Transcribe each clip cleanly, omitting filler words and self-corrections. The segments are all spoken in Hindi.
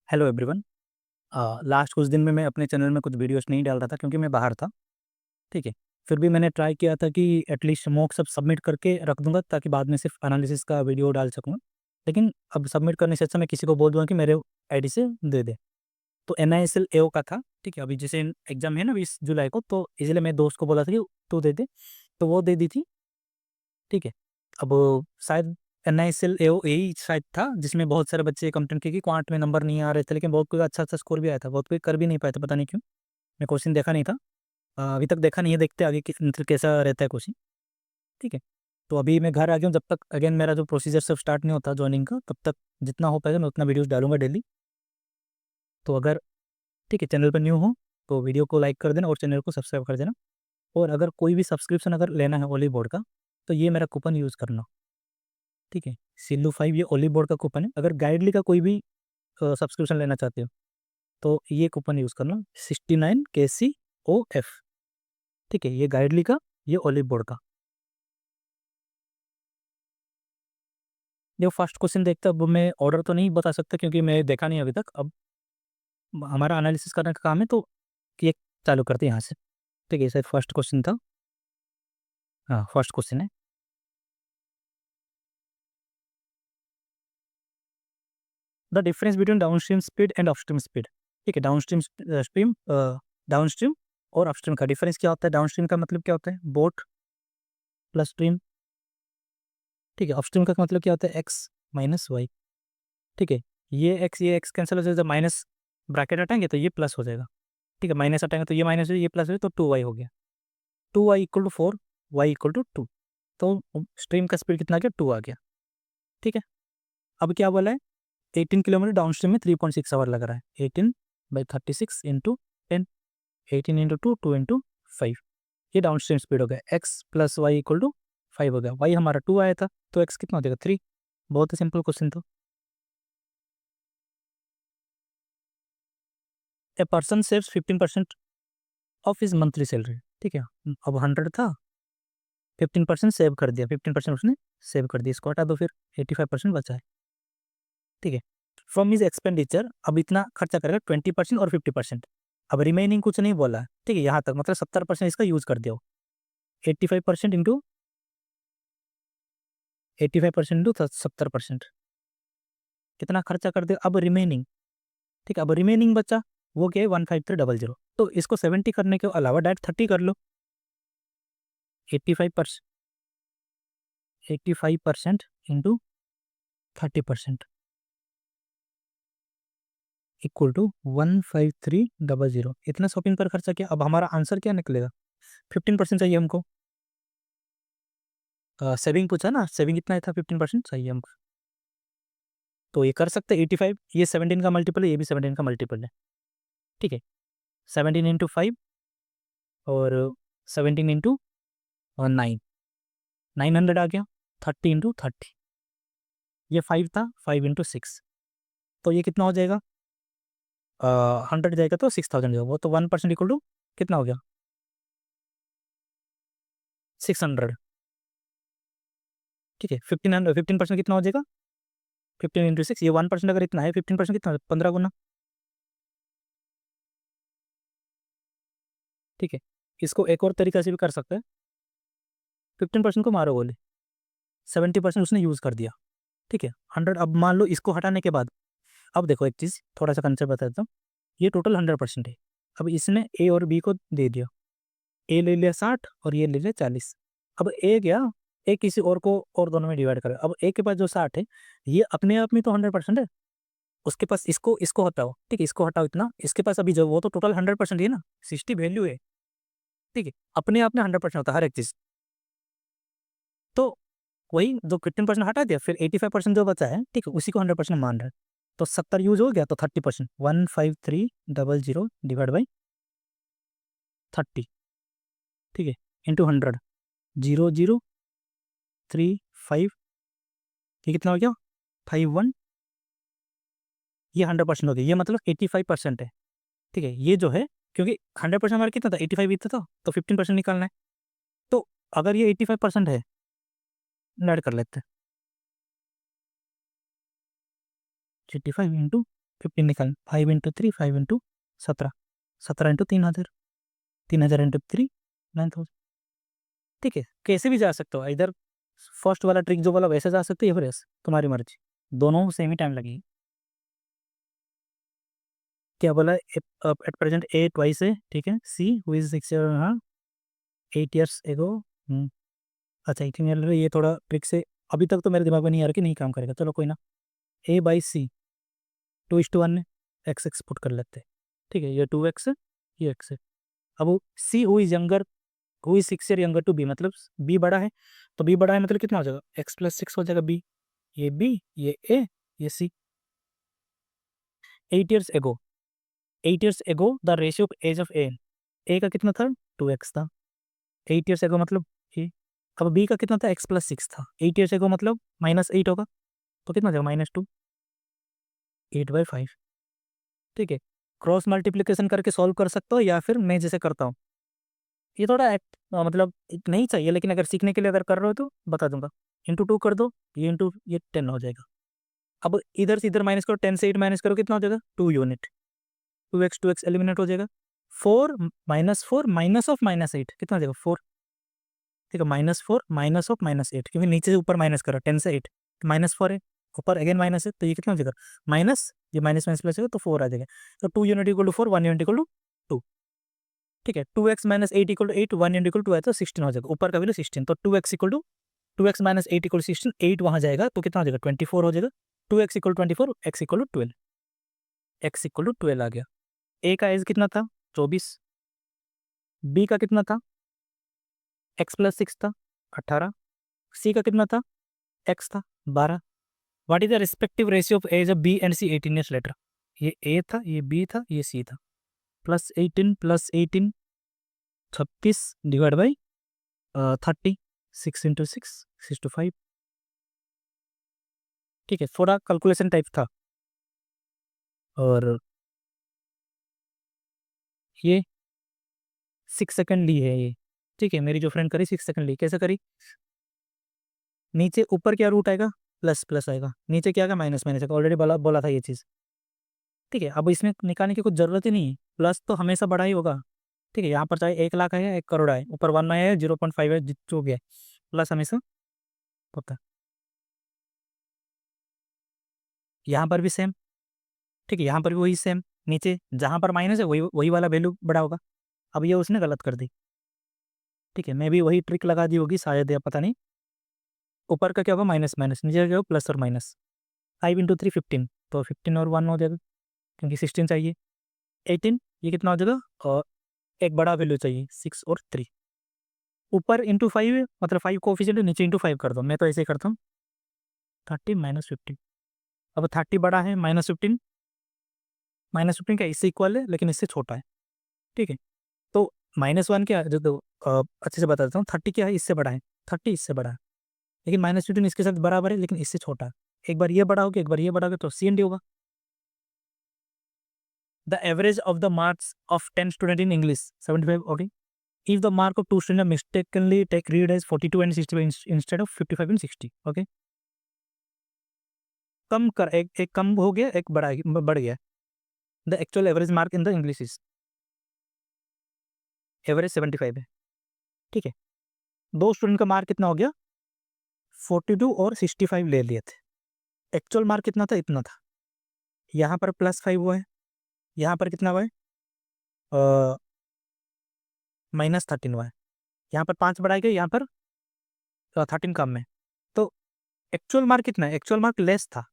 Hello everyone. लास्ट कुछ दिन में मैं अपने चैनल में कुछ वीडियोस नहीं डाल रहा था क्योंकि मैं बाहर था। ठीक है। फिर भी मैंने ट्राई किया था कि एटलीस्ट मॉक सब सबमिट करके रख दूंगा ताकि बाद में सिर्फ एनालिसिस का वीडियो डाल सकूँ। लेकिन अब सबमिट करने से अच्छा मैं किसी को बोल दूंगा कि मेरे आईडी से दे दे। तो NISL AO का था। ठीक है, अभी जैसे एग्जाम है ना 20 जुलाई को, तो इसलिए मैं दोस्त को बोला था कि तू दे दे, तो वो दे दी थी। ठीक है। अब शायद NISL AO यही शायद था जिसमें बहुत सारे बच्चे कंप्लेंट किए कि क्वांट में नंबर नहीं आ रहे थे, लेकिन बहुत कोई अच्छा अच्छा स्कोर भी आया था, बहुत कोई कर भी नहीं पाया था, पता नहीं क्यों। मैं क्वेश्चन देखा नहीं था। अभी तक देखा नहीं है, देखते आगे मतलब कैसा रहता है क्वेश्चन। ठीक है। तो अभी मैं घर आ गया हूँ, जब तक अगेन मेरा जो प्रोसीजर सब स्टार्ट नहीं होता ज्वाइनिंग का, तब तक जितना हो पाएगा मैं उतना वीडियोस डालूंगा डेली। तो अगर ठीक है चैनल पर न्यू हो तो वीडियो को लाइक कर देना और चैनल को सब्सक्राइब कर देना। और अगर कोई भी सब्सक्रिप्शन अगर लेना है ओली बोर्ड का, तो ये मेरा कूपन यूज़ करना। ठीक है। सिल्लू 5 ये ओली बोर्ड का कूपन है। अगर गाइडली का कोई भी सब्सक्रिप्शन लेना चाहते हो तो ये कूपन यूज़ करना 69KCOF। ठीक है, ये गाइडली का, ये ओलिव बोर्ड का। जो फर्स्ट क्वेश्चन देखते अब मैं ऑर्डर तो नहीं बता सकता क्योंकि मैं देखा नहीं अभी तक। अब हमारा एनालिसिस करने का काम है, तो ये चालू करते हैं यहाँ से। ठीक है, सर फर्स्ट क्वेश्चन था। हाँ, फर्स्ट क्वेश्चन है। The difference between downstream speed and upstream speed. ठीक है, डाउनस्ट्रीम स्ट्रीम डाउनस्ट्रीम और अपस्ट्रीम का डिफरेंस क्या होता है। डाउनस्ट्रीम का मतलब क्या होता है, बोट प्लस स्ट्रीम। ठीक है, अपस्ट्रीम का मतलब क्या होता है, एक्स माइनस वाई। ठीक है, ये एक्स कैंसिल हो जाएगा, जब माइनस ब्रैकेट हटाएंगे तो ये प्लस हो जाएगा। ठीक है, माइनस हटाएंगे तो ये माइनस हो, ये प्लस हो, तो 2y हो गया। 2y equal to 4, Y equal to 2। तो स्ट्रीम का स्पीड कितना आ गया, 2 आ गया। ठीक है। अब क्या बोला है, 18 किलोमीटर डाउन स्ट्रीम में 3.6 आवर लग रहा है। 18/36 इंटू 10, 18 इंटू 2, 2 इंटू 5। ये डाउन स्ट्रीम स्पीड हो गया। X plus Y equal to 5 हो गया। वाई हमारा 2 आया था, तो एक्स कितना हो जाएगा, 3। बहुत ही सिंपल क्वेश्चन था। A person saves 15% of his monthly salary. ठीक है, अब 100 था, 15% सेव कर दिया, 15% उसने सेव कर दिया, इसको हटा दो, फिर 85% बचा है। ठीक है। फ्रॉम हिज एक्सपेंडिचर, अब इतना खर्चा करेगा 20% और 50%। अब रिमेनिंग कुछ नहीं बोला है। ठीक है, यहाँ तक मतलब 70% इसका यूज कर दिया हो। 85% इंटू 85% इंटू 70%, कितना खर्चा कर दिया। अब रिमेनिंग, ठीक है, अब रिमेनिंग बचा, वो क्या है, 15300। तो इसको 70 करने के अलावा डायरेक्ट 30 कर लो। 85%, 85% इंटू 30% इक्वल टू 15300। इतना शॉपिंग पर खर्चा किया। अब हमारा आंसर क्या निकलेगा, 15% चाहिए हमको। सेविंग पूछा ना, सेविंग कितना था, 15% चाहिए हमको। तो ये कर सकते हैं 85, ये 17 का मल्टीपल है, ये भी 17 का मल्टीपल है। ठीक है, 17 इंटू 5 और 17 इंटू 9, 900 आ गया। 30 इंटू 30, ये 5 था, 5 इंटू 6, तो ये कितना हो जाएगा, 100 जाएगा तो 6000 जाएगा। वो तो 1% इक्वल टू कितना हो गया, 600। ठीक है, 15% कितना हो जाएगा, 15 इंटू 6, ये 1% अगर इतना है, 15% कितना, 15 गुना। ठीक है, इसको एक और तरीका से भी कर सकते हैं। 15% को मारो बोले, 70% उसने यूज़ कर दिया। ठीक है, 100। अब मान लो इसको हटाने के बाद, अब देखो एक चीज़, थोड़ा सा कंसेप्ट बता देता हूँ। ये टोटल 100% है। अब इसने ए और बी को दे दिया, ए ले लिया 60 और ये ले लिया 40। अब ए गया, ए किसी और को और दोनों में डिवाइड करेगा। अब ए के पास जो 60 है, ये अपने आप में तो 100% है। उसके पास, इसको हटाओ, ठीक है, इसको हटाओ इतना, इसके पास अभी जो वो तो टोटल 100% है ना, 60 वैल्यू है। ठीक है, अपने आप में 100% होता है हर एक चीज़। तो वही जो 15% हटा दिया, फिर 85% जो बचा है, ठीक है, उसी को 100% मान रहा है। तो 70 यूज हो गया, तो 30%, 15300 डिवाइड बाई 30। ठीक है, इंटू 100, 0035, ये कितना हो गया, 51। ये 100% हो गया, ये मतलब 85% है। ठीक है, ये जो है, क्योंकि 100% हमारा कितना था, 85 इतना था, तो 15% निकालना है। तो अगर ये 85% है, ऐड कर लेते हैं, 85 इंटू 15 निकाल, 5 इंटू 3, 5 इंटू 17, 17 इंटू 3000, 3000 इंटू 3, 9000। ठीक है, कैसे भी जा सकते हो, इधर फर्स्ट वाला ट्रिक जो बोला वैसे जा सकते हो, या फिर ऐसे, तुम्हारी मर्जी, दोनों सेम ही टाइम लगेगी। क्या बोला, एट प्रेजेंट ए ट्वाइस है, ठीक है, सी हु इज 6 हाँ 8 ईयर्स एगो। अच्छा 18 ईयर, ये थोड़ा ट्रिक से अभी तक तो मेरे दिमाग में नहीं आ रहा कि नहीं काम करेगा, चलो कोई ना। ए बाई सी 2:1 है, एक्स एक्स पुट कर लेते हैं, ठीक है, ये 2x है, ये x है। अब C who is younger, who is 6 year younger to B, मतलब बी बड़ा है, तो बी बड़ा है मतलब कितना हो जाएगा, x+6 हो जाएगा बी, ये बी, ये ए, ये सी। 8 ईयर्स एगो, 8 years ago the ratio of age of A का कितना था, 2x था, 8 ईयर्स एगो मतलब ए। अब बी का कितना था, x+6 था, 8 ईयर्स एगो मतलब -8 होगा, तो कितना हो जाएगा, -2, 8/5। ठीक है, क्रॉस मल्टीप्लिकेशन करके सॉल्व कर सकते हो, या फिर मैं जैसे करता हूँ, ये थोड़ा मतलब नहीं चाहिए, लेकिन अगर सीखने के लिए अगर कर रहे हो तो बता दूंगा, इंटू 2 कर दो, ये इंटू ये 10 हो जाएगा। अब इधर से इधर माइनस करो, 10 से 8 माइनस करो, कितना हो जाएगा, 2 यूनिट, 2x एलिमिनेट हो जाएगा, 4 -4 माइनस ऑफ -8 कितना हो जाएगा, 4। ठीक है, -4 माइनस ऑफ -8, क्योंकि नीचे से ऊपर माइनस करो, 10 से 8 -4 है, ऊपर अगेन माइनस है, तो ये कितना हो जाएगा, माइनस, ये माइनस माइनस प्लस होगा तो 4 आ जाएगा, तो 2 unit equal to 4, 1 unit equal to 2। ठीक है, 2x - 8 equal to 8, 1 unit equal to 2 है तो 16 हो जाएगा, ऊपर का वैल्यू 16, तो 2x equal to 2x - 8 equal 16, 8 वहाँ जाएगा तो कितना हो जाएगा, 24 हो जाएगा, 2x equal 24, x equal to 12, x equal to 12 आ गया। ए का एज कितना था, 24, बी का कितना था, x+6 था, 18, सी का कितना था, x था, 12। What is the respective ratio of age of B and C 18 years later, ये ए था, ये बी था, ये सी था, +18 +18 36 डिवाइड बाई 30, 6 इंटू 6, 6 to 5। ठीक है, थोड़ा कैलकुलेशन टाइप था, और ये 6 सेकंड ली है ये। ठीक है, मेरी जो फ्रेंड करी 6 सेकंड ली, कैसे करी, नीचे ऊपर क्या रूट आएगा, प्लस प्लस आएगा, नीचे क्या आएगा, माइनस माइनस आएगा, ऑलरेडी बोला बोला था ये चीज़। ठीक है, अब इसमें निकालने की कुछ जरूरत ही नहीं है, प्लस तो हमेशा बड़ा ही होगा। ठीक है, यहाँ पर चाहे 1 लाख आए या 1 करोड़ आए, ऊपर 1 आया है, 0.5 है, जो भी है, प्लस हमेशा होता है। यहाँ पर भी सेम, ठीक है, यहाँ पर भी वही सेम, नीचे जहाँ पर माइनस है वही वही वाला वैल्यू बड़ा होगा। अब ये उसने गलत कर दी। ठीक है, मैं भी वही ट्रिक लगा दी होगी शायद, या पता नहीं, ऊपर का क्या होगा, माइनस माइनस, नीचे का क्या होगा, प्लस और माइनस, 5 इंटू 3 15, तो 15 और 1 हो जाएगा, क्योंकि 16 चाहिए, 18, ये कितना हो जाएगा, और एक बड़ा वैल्यू चाहिए, 6 और 3, ऊपर इंटू 5 है, मतलब 5 कोफिशिएंट, नीचे इंटू 5 कर दो, मैं तो ऐसे ही करता हूँ, 30 -15। अब 30 बड़ा है, -15, -15 क्या इससे इक्वल है लेकिन इससे छोटा है। ठीक है, तो -1 क्या है, जो तो अच्छे से बता देता हूँ, 30 क्या है, इससे बड़ा है, 30 इससे बड़ा है, लेकिन -15 इसके साथ बराबर है लेकिन इससे छोटा है। एक बार ये बड़ा हो गया, एक बार ये बड़ा हो गया, तो CND होगा। The average of the marks of 10 student in English 75, okay, if the mark of 2 students are mistakenly take read as 42 and 65 instead of 55 and 60, okay, कम कर, एक कम हो गया, एक बढ़ गया। The actual average mark in the English is, average 75 है। ठीक है, 2 स्टूडेंट का मार्क कितना हो गया, 42 और 65 ले लिए थे, एक्चुअल मार्क कितना था, इतना था, यहाँ पर +5 हुआ है, यहाँ पर कितना हुआ है, -13 हुआ है, यहाँ पर 5 बढ़ाए गए, यहाँ पर 13 कम है, तो एक्चुअल मार्क कितना है, एक्चुअल मार्क लेस था।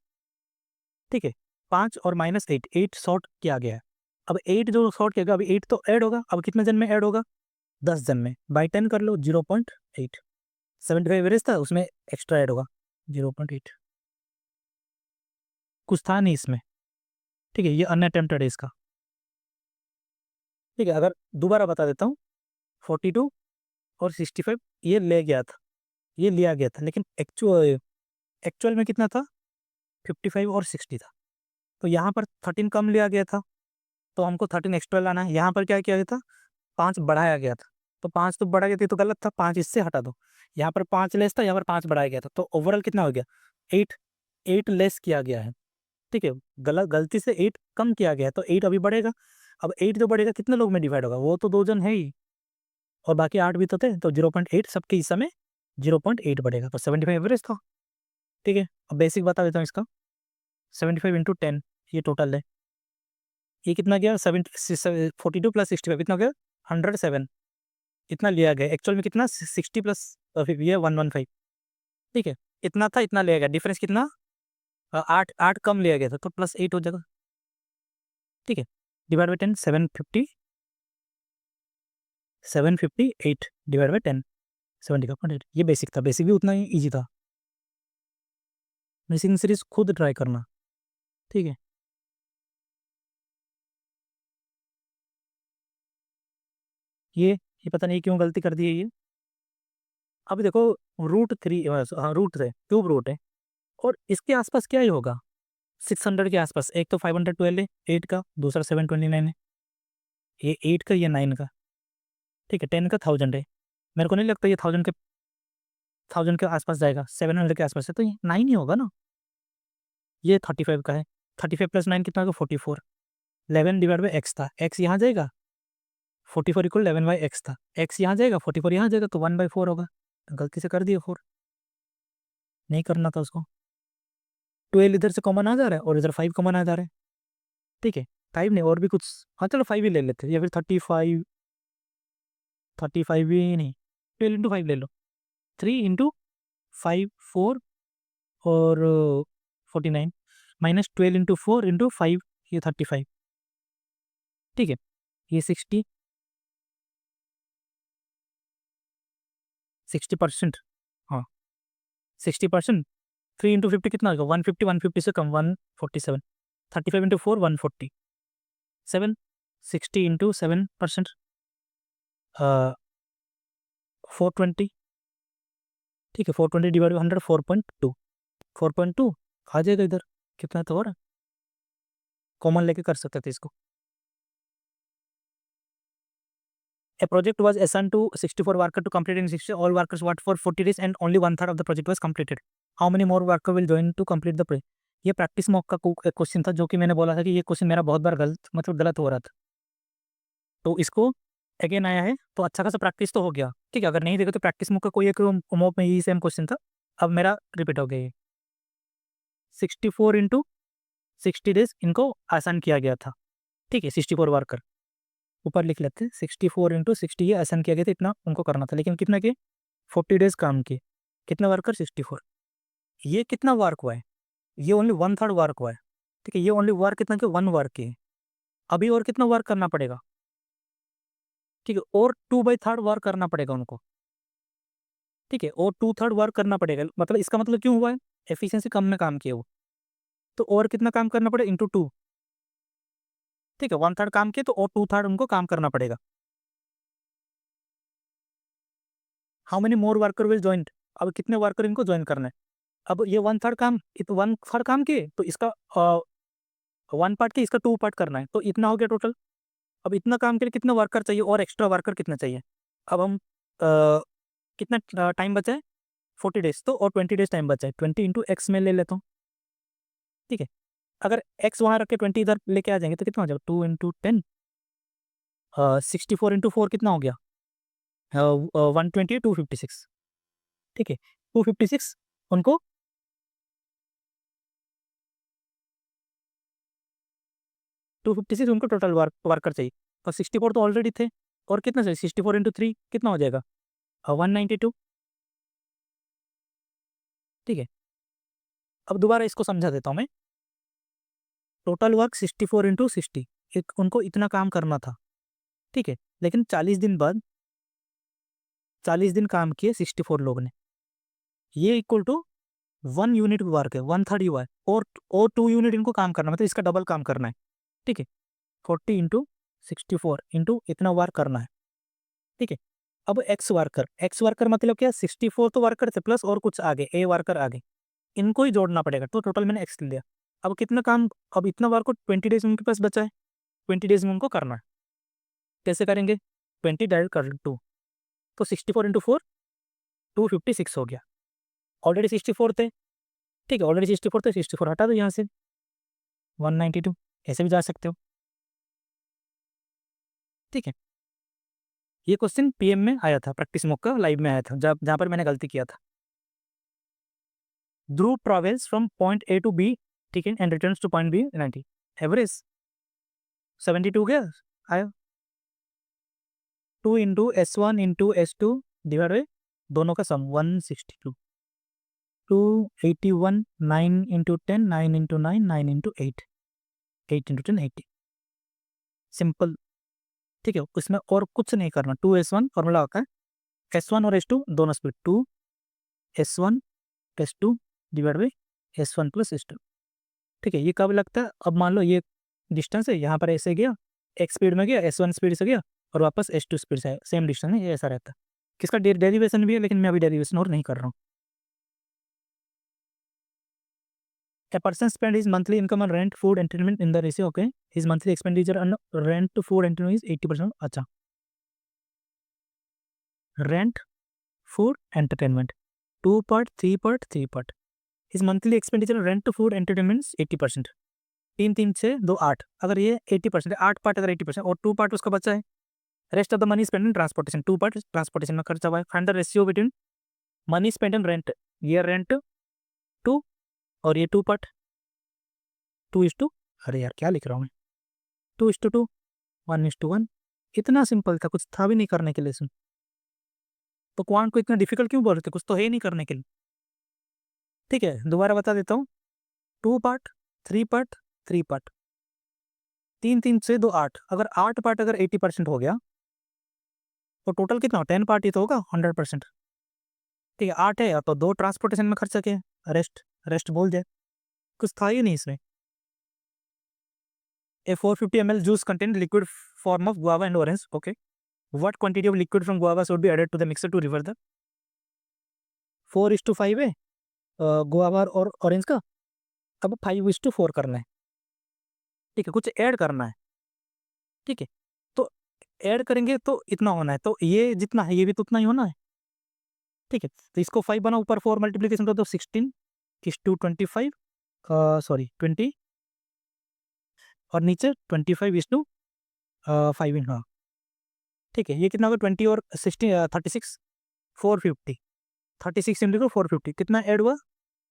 ठीक है, 5 और -8, 8 शॉर्ट किया गया है। अब 8 जो शॉर्ट किया गया, अभी 8 तो ऐड होगा, अब कितने जन में ऐड होगा, 10 जन में, बाई 10 कर लो, 0.8, 75 एवरेज था, उसमें एक्स्ट्रा ऐड होगा 0.8, कुछ था नहीं इसमें। ठीक है, ये अनअटेम्प्टेड है इसका। ठीक है, अगर दोबारा बता देता हूँ, 42 और 65 ये ले गया था, ये लिया गया था, लेकिन एक्चुअल एक्चुअल में कितना था, 55 और 60 था, तो यहाँ पर 13 कम लिया गया था, तो हमको 13 एक्स्ट्रा लाना है। यहाँ पर क्या किया गया था, 5 बढ़ाया गया था, तो 5 तो बढ़ा गया था, तो गलत था, 5 इससे हटा दो, यहाँ पर 5 लेस था, यहाँ पर 5 बढ़ाया गया था, तो ओवरऑल कितना हो गया, 8 लेस किया गया है। ठीक है, गलती से 8 कम किया गया तो 8 अभी बढ़ेगा। अब 8 जो बढ़ेगा कितने लोग में डिवाइड होगा, वो तो 2 जन है ही और बाकी 8 भी तो थे, तो 0.8 सबके हिस्सा में 0.8 बढ़ेगा, तो 75 एवरेज था। ठीक है, अब बेसिक बता देता हूँ इसका। 75 इंटू 10 ये टोटल है, ये कितना गया 42 प्लस 65 कितना हो गया 107, इतना लिया गया। एक्चुअल में कितना 60 प्लस फिर ये 115, ठीक है, इतना था इतना लिया गया, डिफरेंस कितना 8 कम लिया गया था तो प्लस 8 हो जाएगा। ठीक है, डिवाइड बाई 10 758 डिवाइड बाई 10 70.8, ये बेसिक था, बेसिक भी उतना ही ईजी था। मिसिंग सीरीज खुद ट्राई करना, ठीक है। ये पता नहीं क्यों गलती कर दी है ये। अब देखो √3, हाँ रूट है, क्यूब रूट है, और इसके आसपास क्या ही होगा 600 के आसपास। एक तो 512 है 8 का, दूसरा 729 है, ये 8 का ये 9 का, ठीक है। 10 का 1000 है, मेरे को नहीं लगता ये 1000 के आसपास जाएगा, 700 के आसपास है, तो ये 9 ही होगा ना। ये 35 का है, 35 प्लस 9 कितना होगा 44, 11 डिवाइड बाई एक्स था, एक्स यहाँ जाएगा 44 इक्वल 11 बाई एक्स था, एक्स यहाँ जाएगा 44 यहाँ जाएगा तो 1/4 होगा, तो गलती से कर दिया 4, नहीं करना था उसको। 12 इधर से कॉमन आ जा रहा है और इधर 5 कॉमन आ जा रहा है, ठीक है। 5 नहीं और भी कुछ, हाँ चलो 5 ही ले लेते हैं, या फिर 35 भी नहीं, 12 इंटू 5 ले लो, 3 इंटू 5 4 और 49 माइनस 12 इंटू 4 इंटू 5 ये 35, ठीक है। ये 60%, हाँ 60%, 3 इंटू 50 कितना होगा 150, 150 से कम 147, 35 इंटू 4 140, 7 60 इंटू 7% 420, ठीक है। 420 डिवाइड बाई 100 4.2, 4.2 आ जाएगा इधर, कितना तो और कॉमन लेके कर सकते थे इसको। A project was assigned to 64 workers to complete in 60. All workers worked for 40 days and only 1/3 of the project was completed. How many more workers will join to complete the project? ये प्रैक्टिस मॉक का क्वेश्चन था, जो कि मैंने बोला था कि ये क्वेश्चन मेरा बहुत बार गलत हो रहा था, तो इसको अगेन आया है, तो अच्छा खासा प्रैक्टिस तो हो गया, ठीक है। अगर नहीं देखो तो प्रैक्टिस मॉक का कोई एक मॉक में यही सेम क्वेश्चन था, अब मेरा रिपीट हो गया ये। 64 इंटू 60 डेज इनको आसान किया गया था, ठीक है। 64 वर्कर ऊपर लिख लेते हैं, 64 इंटू 60 ये आसान किया गया था, इतना उनको करना था, लेकिन कितना किए 40 डेज काम किए, कितना वर्कर 64। ये कितना वर्क हुआ है, ये ओनली 1/3 वर्क हुआ है, ठीक है। ये ओनली वर्क कितना कि 1 वर्क की, अभी और कितना वर्क करना पड़ेगा, ठीक है, और 2/3 वर्क करना पड़ेगा उनको, ठीक है, और 2/3 वर्क करना पड़ेगा। मतलब इसका मतलब क्यों हुआ है, एफिशिएंसी कम में काम किया वो, तो और कितना काम करना पड़ेगा इंटू 2, ठीक है। 1/3 काम किए तो और 2/3 उनको काम करना पड़ेगा। How many more worker will join, अब कितने वर्कर इनको ज्वाइन करना है। अब ये 1/3 काम, 1/3 काम किए तो इसका 1 पार्ट के इसका 2 पार्ट करना है, तो इतना हो गया टोटल। अब इतना काम के लिए कितना वर्कर चाहिए और एक्स्ट्रा वर्कर कितना चाहिए। अब हम कितना टाइम बचा है 40 डेज, तो और 20 डेज टाइम बचा है, 20 इंटू एक्स में ले लेता हूँ, ठीक है। अगर एक्स वहाँ रख के 20 इधर लेके आ जाएंगे तो कितना हो जाएगा 2 इंटू 10, 64 इंटू 4 कितना हो गया 120, 256, ठीक है। 256 उनको 256 उनको टोटल वर्कर चाहिए, और 64 तो ऑलरेडी थे, और कितना चाहिए 64 इंटू 3 कितना हो जाएगा 192, ठीक है। अब दोबारा इसको समझा देता हूँ मैं, टोटल वर्क 64 इंटू 60, एक उनको इतना काम करना था, ठीक है। लेकिन 40 दिन बाद 40 दिन काम किए 64 लोग ने, ये इक्वल टू 1 यूनिट वर्क है, 1/3 ही हुआ है, और 2 यूनिट इनको काम करना, मतलब इसका डबल काम करना है, ठीक है। 40 इंटू 64 इंटू इतना वर्क करना है, ठीक है। अब एक्स वर्कर मतलब क्या 64 तो वर्कर थे प्लस और कुछ आगे ए वर्कर आगे, इनको ही जोड़ना पड़ेगा, तो टोटल मैंने एक्स ले लिया। अब कितना काम, अब इतना वर्क को 20 डेज उनके पास बचा है, 20 डेज में उनको करना है, कैसे करेंगे 20 डायरेक्ट कर 2, तो 64 इंटू 4 256 हो गया, ऑलरेडी 64 थे, ठीक है। ऑलरेडी 64 थे, 64 हटा दो यहाँ से, 192 ऐसे भी जा सकते हो। ठीक है, ये क्वेश्चन पीएम में आया था, प्रैक्टिस मॉक का लाइव में आया था, जहाँ पर मैंने गलती किया था। Dhruv travels from point A to B, ठीक है, and returns to point B 90, average 72 गया आया। 2 into S1 into S2 divide by दोनों का सम 162, 281, 9 into 10, 9 into 9, 9 into 8, 8 into 10 80, simple. ठीक है, उसमें और कुछ नहीं करना। 2S1 फॉर्मूला होता है, S1 और S2 दोनों speed, 2S1 S2 divide by S1 plus S2। ठीक है, ये कब लगता है, अब मान लो ये डिस्टेंस है, यहाँ पर ऐसे गया, एक स्पीड में गया, S1 स्पीड से गया और वापस S2 स्पीड से आया, सेम डिस्टेंस है, ये ऐसा रहता है। किसका डेरिवेशन भी है, लेकिन मैं अभी डेरिवेशन और नहीं कर रहा हूँ। A person spend his monthly income on rent, food, entertainment in the ratio, okay. His monthly expenditure on rent, food, entertainment is 80%. अच्छा, rent, food, entertainment, 2 part, 3 part, 3 part. His monthly expenditure on rent, food, entertainment is 80%. 3 3 6 2 8, अगर ये 80% है, 8 पार्ट अगर 80% और 2 पार्ट उसका बचा है, rest of the money spend in transportation, 2 part transportation में खर्चा हुआ है। Find the ratio between money spend in rent, ये रेंट 2 और ये 2 पार्ट 2:2, अरे यार क्या लिख रहा हूँ मैं, 2:2, 1:1। इतना सिंपल था, कुछ था भी नहीं करने के लिए इसमें, तो क्वांट को इतना डिफिकल्ट क्यों बोल रहे थे, कुछ तो है ही नहीं करने के लिए। ठीक है, दोबारा बता देता हूँ, 2 पार्ट, 3 पार्ट, 3 पार्ट, 3 3 से 2 8, अगर 8 पार्ट अगर 80% हो गया तो टोटल कितना, 10 पार्ट ही तो होगा 100%। ठीक है, 8 है तो 2 ट्रांसपोर्टेशन में खर्चा किया, रेस्ट रेस्ट बोल जाए, कुछ था ही नहीं इसमें। A 450 ml juice contains liquid form of guava and orange, okay. What quantity of liquid from guava should be added to the mixer to reverse the 4:5 है गुआवा और ऑरेंज का, अब 5:4 करना है। ठीक है, कुछ ऐड करना है। ठीक है, तो ऐड करेंगे तो इतना होना है, तो ये जितना है ये भी तो उतना ही होना है। ठीक है, तो इसको 5 बना, ऊपर 4 मल्टीप्लीकेशन कर दो, 16:25, सॉरी 20, और नीचे 25:5 इन, हाँ। ठीक है, ये कितना होगा, 20 और 16 36, 450, 36 इंटू 450 कितना ऐड हुआ,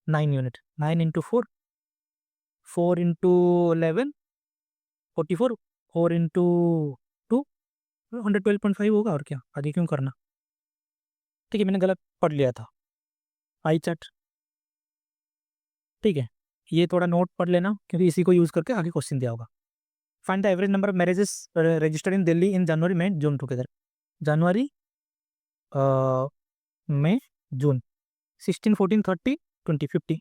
9 यूनिट, 9 इंटू 4, 4 इंटू 11, 44, 4 इंटू 2, 112.5 होगा, और क्या आगे क्यों करना। ठीक है, मैंने गलत पढ़ लिया था, आई चैट। ठीक है, ये थोड़ा नोट पढ़ लेना, क्योंकि इसी को यूज़ करके आगे क्वेश्चन दिया होगा। Find the average number of marriages registered in Delhi in January, May, June together. January, May, June, 16, 14, 30, 20, 50।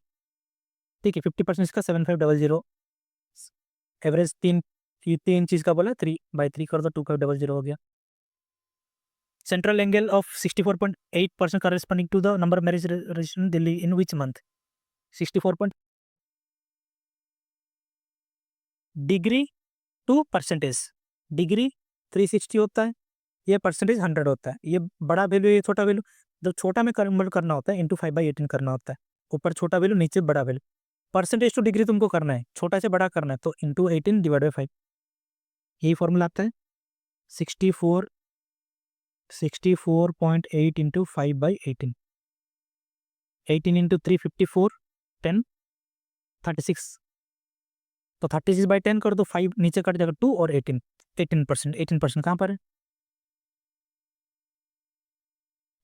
ठीक है, 50% इसका 7500, एवरेज 3 चीज़ का बोला, 3/3 कर दो, 2500 हो गया। Central angle of 64.8% corresponding to the number of marriage registered in Delhi in which month? 64 point degree to percentage, degree 360 होता है, ये परसेंटेज 100 होता है, ये बड़ा वैल्यू ये छोटा वैल्यू, जो छोटा में कन्वर्ट करना होता है इंटू 5/18 करना होता है, ऊपर छोटा वैल्यू नीचे बड़ा वैल्यू। परसेंटेज टू डिग्री तुमको करना है, छोटा से बड़ा करना है, तो इंटू 18 डिवाइड बाई 5, यही फॉर्मूला आता है। 64.8 इंटू 5/18, 18 इंटू 3 54, 10 36, तो 36/10 कर दो, 5 नीचे कट जाएगा, 2 और 18, 18%, 18% कहाँ पर है,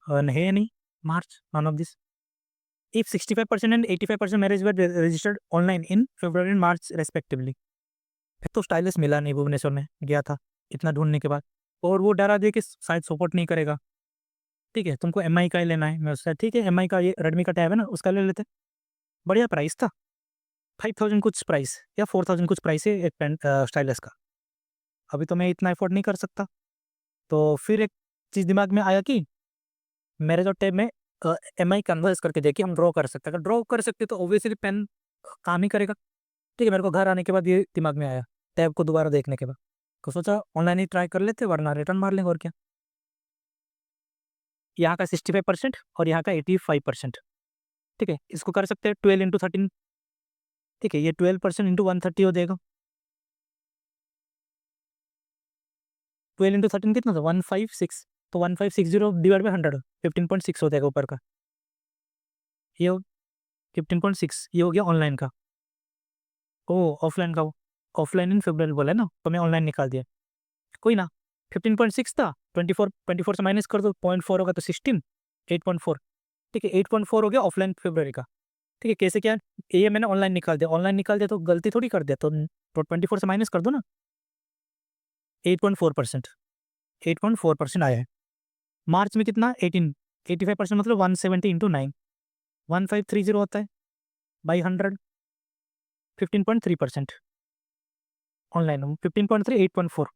है नहीं, March, none of this. If 65% and 85% marriage were registered online in February and March respectively. तो स्टाइलिश मिला नहीं, भुवनेश्वर में गया था इतना ढूंढने के बाद, और वो डरा दे कि शायद सपोर्ट नहीं करेगा। ठीक है, तुमको एम आई का ही लेना है, मैं उससे ठीक है, एम आई का ये रेडमी का टैब है ना, उसका ले लेते, बढ़िया प्राइस था, 5000 कुछ प्राइस या 4000 कुछ प्राइस है एक पेन स्टाइलिश का। अभी तो मैं इतना अफोर्ड नहीं कर सकता, तो फिर एक चीज़ दिमाग में आया कि मेरे जो टैब में एम आई कन्वर्स करके देखिए, हम ड्रॉ कर सकते हैं, अगर ड्रॉ कर सकते तो ऑब्वियसली पेन काम ही करेगा। ठीक है, मेरे को घर आने के बाद ये दिमाग में आया, टैब को दोबारा देखने के बाद, तो सोचा ऑनलाइन ही ट्राई कर लेते, वरना रिटर्न मार लेंगे, और क्या। यहाँ का 65% और यहाँ का 85%। ठीक है, इसको कर सकते हैं 12 इंटू 13, ठीक है, ये 12% इंटू 130 हो जाएगा। 12 इंटू 13 कितना था, 156। तो 1560 डिवाइड बाई 100, 15.6 हो जाएगा ऊपर का। ये 15.6 ये हो गया ऑनलाइन का। ओ ऑफलाइन का, ऑफलाइन इन फेब्रुअरी बोला है ना, तो मैं ऑनलाइन निकाल दिया। कोई ना, 15.6 था, 24 से माइनस कर दो, 0.4 होगा तो 16, 8.4। ठीक है, 8.4 हो गया ऑफलाइन फेब्रुअरी का। ठीक है, कैसे क्या, ये मैंने ऑनलाइन निकाल दिया, ऑनलाइन निकाल दिया तो गलती थोड़ी कर दिया, तो 24 से माइनस कर दो ना। 8.4%, 8.4% आया है। मार्च में कितना, 85% मतलब 170 इंटू 9, 1530 होता है बाई 100, 15.3%। ऑनलाइन 15.3, 8.4।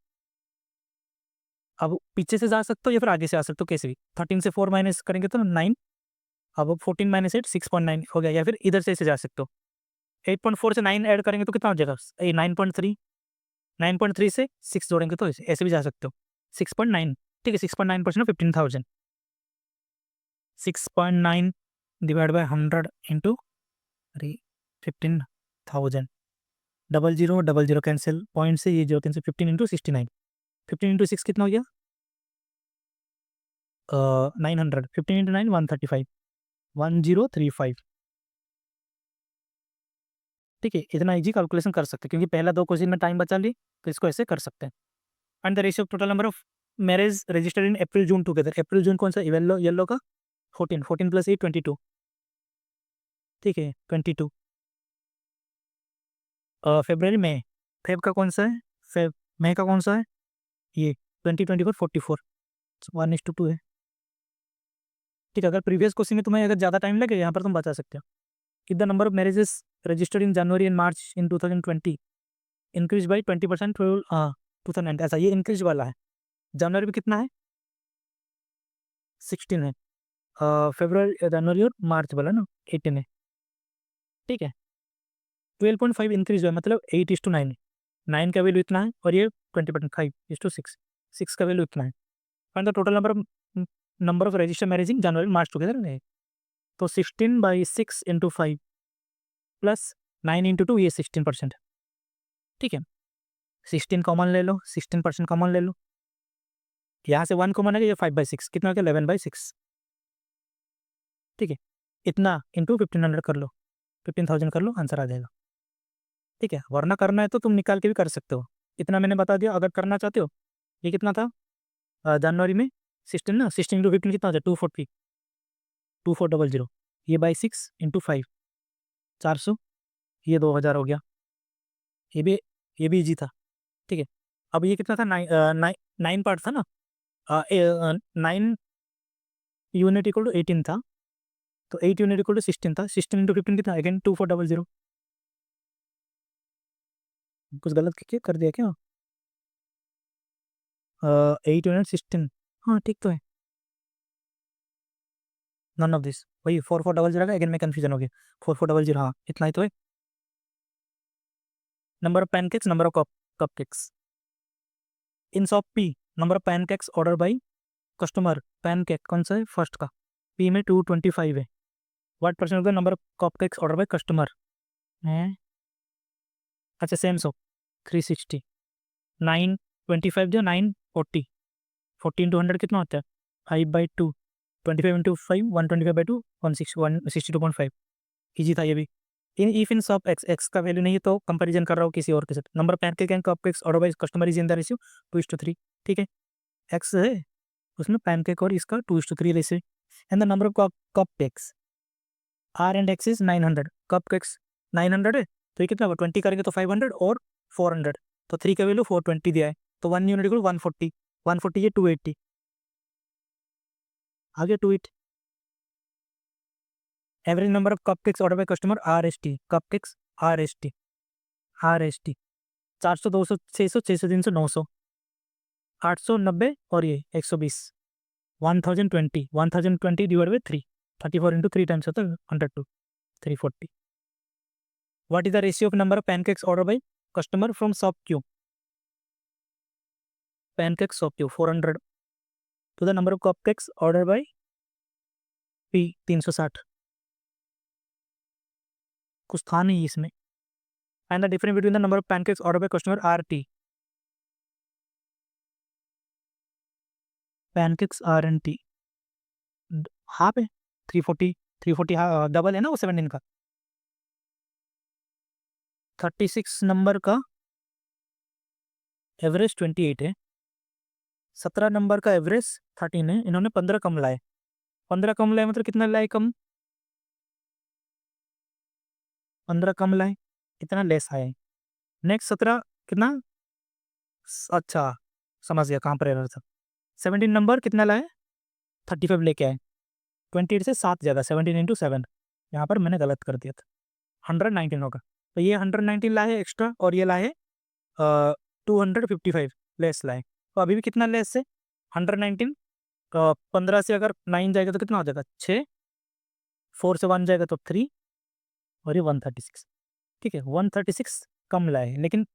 अब पीछे से जा सकते हो या फिर आगे से आ सकते हो, कैसे भी। 13 से 4 माइनस करेंगे तो 9। अब 14 माइनस 8, 6.9 हो गया, या फिर इधर से ऐसे जा सकते हो। 8.4 से 9 ऐड करेंगे तो कितना हो जाएगा, 9.3। 9.3 से 6 जोड़ेंगे तो ऐसे ऐसे भी जा सकते हो, 6.9। ठीक है, 6.9% 15,000, 6.9 डिवाइड बाई 100 इंटू, अरे 15,000, 00 कैंसिल, पॉइंट से ये जो 315 इंटू 69, 15 इंटू 6 कितना हो गया, 900, 15 इंटू 9 135, 1035। ठीक है, इतना इजी कैलकुलेशन कर सकते हैं, क्योंकि पहला दो क्वेश्चन में टाइम बचा ली, तो इसको ऐसे कर सकते हैं। And the ratio of total number of marriage registered in April June together. अप्रैल जून कौन सा, येलो येलो का 14, 14 प्लस 8 22। ठीक है, 22। फेब्रवरी में, फेब का कौन सा है, फेब मई का कौन सा है, ये 2024 44, 1:2 है। ठीक है, अगर प्रीवियस क्वेश्चन में तुम्हें अगर ज़्यादा टाइम लगे, यहाँ पर तुम बता सकते हो कि the number of marriages registered in January and March in 2020 increase by 20%, 2000, ऐसा ये इंक्रीज वाला है। जनवरी में कितना है, 16 है। फेब्रुवरी, जनवरी और मार्च वाला ना 18 है। ठीक है, 12.5 इंक्रीज हुआ, मतलब 8:9। 9 का वैल्यू इतना है, और ये 20%, 5:6, 6 का वैल्यू इतना है। Find the total number of register marriage in January March together है। तो 16/6 इंटू 5 प्लस 9 इंटू 2, ये 16%। ठीक है, 16 कॉमन ले लो, 16% कॉमन ले लो, यहाँ से 1 कॉमन है, ये 5/6 कितना हो गया, 11/6। ठीक है, इतना इंटू 1500 कर लो, 15,000 कर लो, आंसर आ जाएगा। ठीक है, वरना करना है तो तुम निकाल के भी कर सकते हो, इतना मैंने बता दिया। अगर करना चाहते हो, ये कितना था, जनवरी में 16 ना, 16 इंटू 15 कितना हो जाए, 240, 2400। ये बाई 6 इंटू 5, 400, ये 2000 हो गया। ये भी ये भी इजी था। ठीक है, अब ये कितना था, 9 पार्ट था ना, 9 यूनिट इक्वल टू 18 था, तो 8 यूनिट इक्वल टू 16 था, 16 इंटू 15 कितना, अगेन 2400। कुछ गलत कर दिया क्या, 8 यूनिट 16, हाँ ठीक तो है। नन ऑफ दिस, वही 4400 का, अगेन में कंफ्यूजन हो गया, 4400, हाँ इतना ही तो है। Number of pancakes, number of cupcakes in shop P, number of pancakes order by customer, pancake कौन सा है, फर्स्ट का, पी में 225 है। What percent of the number of cupcakes order by customer है, अच्छा सेम सो 360, 925 जो 940, 40 इंटू 100 कितना होता है, 5/2, 25 इंटू 5, 125/2, 162.5। ईजी था ये भी। If in shop x, x का वैल्यू नहीं है तो कंपैरिजन कर रहा हूँ किसी और के साथ। Number pancake and cupcakes order by customer is in the ratio 2:3। ठीक है, एक्स है उसमें पैनकेक और इसका 2:3 रेशियो। And the number of cupcakes R and X is 900, cupcakes 900 है, तो ये कितना होगा, 20 करेंगे तो 500 और 400, तो 3 का वैल्यू 420 दिया है, तो 1 यूनिट को 140, 140 ये 280, आगे 280। Average number of cupcakes order by customer R S T, cupcakes R S T, R S T 400, 200, 600, 600, 300, 900, 890 और ये 120, 1020, 1020 डिवाइड बाई 3, 34 इंटू 3 टाइम्स होता है 102, 340। What is the ratio of number of pancakes order by customer from shop Q, pancakes shop Q 400 to the number of cupcakes order by P 360। कुछ था नहीं इसमें, find the difference between the number of pancakes order by customer RT। Pancakes RNT half है 340, 340 डबल है ना वो 17 का। 36 नंबर का एवरेज 28 है, 17 नंबर का एवरेज 13 है। इन्होंने 15 कम लाए, 15 कम लाए मतलब कितना लाए कम, 15 कम लाए, इतना लेस आए। नेक्स्ट 17 कितना, अच्छा समझ गया कहाँ पर एरर था। 17 नंबर कितना लाए, 35 लेके आए, 28 से 7 ज़्यादा, 17 इंटू 7, यहाँ पर मैंने गलत कर दिया था, 119 होगा। तो ये 119 लाए एक्स्ट्रा और ये लाए 255 लेस लाए। तो अभी भी कितना लेस है, 119, 15 से अगर 9 जाएगा तो कितना हो जाएगा 6, 4 से 1 जाएगा तो 3 और ये 136। ठीक है 136 कम लाए, लेकिन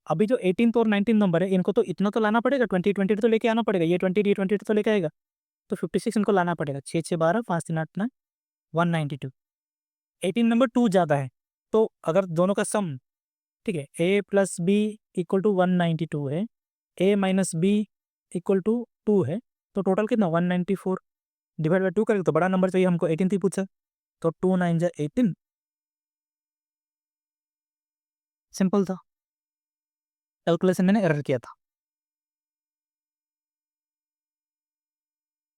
अभी जो 18 और 19 नंबर है इनको तो इतना तो लाना पड़ेगा, 20 तो लेके आना पड़ेगा, ये 20 तो लेके आएगा, तो 56 इनको लाना पड़ेगा। 6 6 12 5 3 8 9 192। 18 नंबर 2 ज़्यादा है, तो अगर दोनों का सम, ठीक है, a plus B equal to 192 है, a minus B equal to 2 है, तो टोटल कितना 194 डिवाइड बाई 2 करेंगे तो बड़ा नंबर चाहिए हमको, 18 थी पूछा, तो 2 9 जा 18, सिंपल था। कैलकुलेशन मैंने एरर किया था।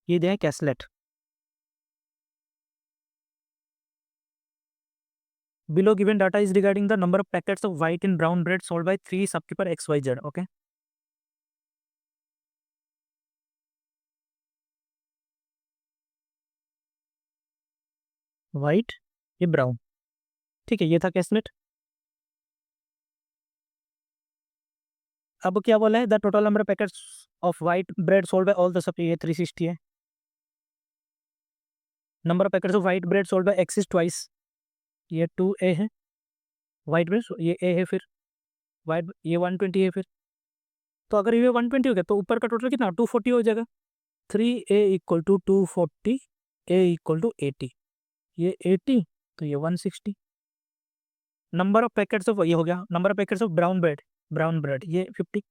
ये दिया है कैसलेट। Below given data is regarding the number of packets of white and brown bread sold by 3 shopkeeper XYZ. Okay. White, ये brown, ठीक है, ये था कैसलेट। अब क्या बोला है, the total number of packets of white bread sold by all the sub, ये 360 है। Number of packets of white bread sold by x is twice, ये 2A है, व्हाइट ब्रेड ये A है, फिर व्हाइट ये 120 है। फिर तो अगर ये 120 हो गया तो ऊपर का टोटल कितना 240 हो जाएगा। 3A equal to 240, A equal to 80, ये 80 तो ये 160। नंबर ऑफ पैकेट्स ऑफ, ये हो गया number of packets of brown bread ये 50।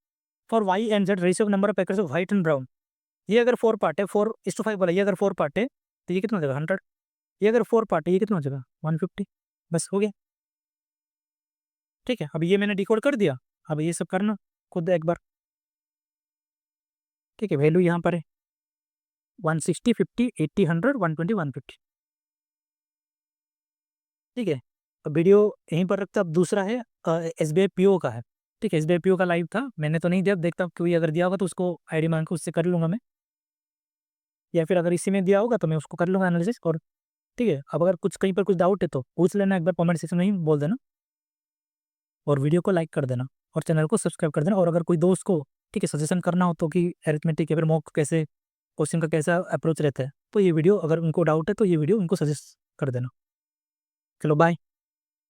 For Y and Z ratio of number of packets of white and brown, ये अगर 4 पार्ट है, 4:5 बोला, ये अगर 4 पार्ट है तो ये कितना हो जाएगा 100, ये अगर 4 पार्ट है ये कितना हो जाएगा 150, बस हो गया। ठीक है, अब ये मैंने डिकोड कर दिया, अब ये सब करना खुद एक बार। ठीक है, वैल्यू यहाँ पर है 160, 50, 80, 100, 120, 150। ठीक है, अब वीडियो यहीं पर रखता। अब दूसरा है SBI PO का है। ठीक है, SBI PO का लाइव था, मैंने तो नहीं दिया, देखता हूँ कोई अगर दिया होगा तो उसको ID मांग के उससे कर लूँगा मैं, या फिर अगर इसी में दिया होगा तो मैं उसको कर लूँगा एनालिसिस। और ठीक है, अब अगर कुछ कहीं पर कुछ डाउट है तो पूछ लेना, एक बार कमेंट सेक्शन में ही बोल देना, और वीडियो को लाइक कर देना और चैनल को सब्सक्राइब कर देना। और अगर कोई दोस्त को, ठीक है, सजेशन करना हो तो कि अरिथमेटिक या फिर मॉक कैसे क्वेश्चन का कैसा अप्रोच रहता है, तो ये वीडियो अगर उनको डाउट है तो ये वीडियो उनको सजेस्ट कर देना। चलो बाय।